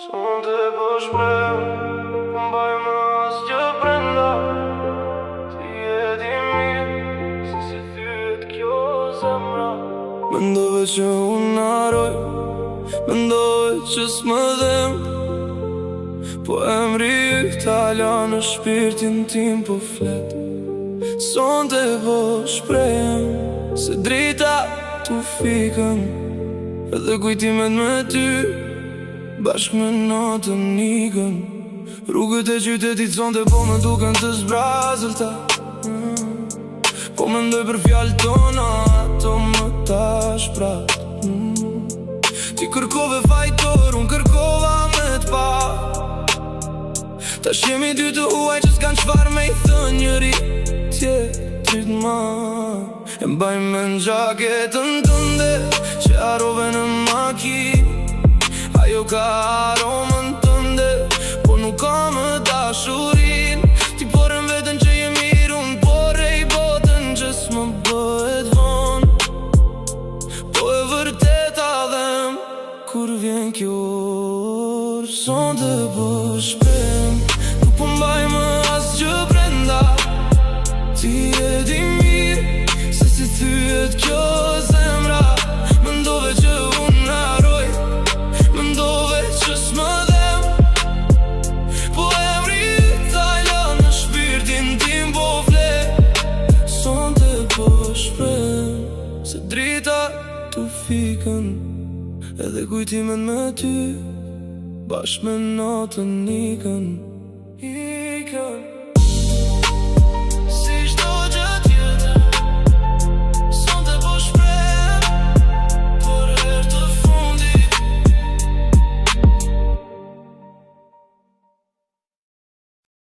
Sonde po shpreh, po mbaj më asgjë brenda. Ti e di mirë se si thyet kjo zemra. Mendove që unë haroj, mendove që s'më dhem, po emri t'ala në shpirtin tim po flet. Sonde po shprehem se drita t'u fikën, edhe kujtimet me ty bashk me natën nikën. Rrugët e qytetit sonde po më duken të zbrazëlta, po mendoj për fjalët tona, ato më tash prap. Ti kërkove fajtor, unë kërkova me t'pa. Tash jemi dy të huaj që s'kan qfar me i thënë njëri tjetrit ma. E mbaj me n'gjaketën tënde që harove në makinë. Ajo ka aromën tënde, po nuk ka më dashurin. Ti porën vetën që je mirë, unë porë i botën që s'më bëhet vonë. Po e vërteta dhem kur vjen kjo orë. Sonde po shprehem, nuk po mbaj më asgjë brenda. Ti e di mirë se si thyet kjo zemra. Mendove që unë haroj, mendove që s'më dhem, po emri t'ala në shpirtin tim po flet. Sonde po shprehem se drita t'u fikën, edhe kujtimet me ty bashk me natën nikën.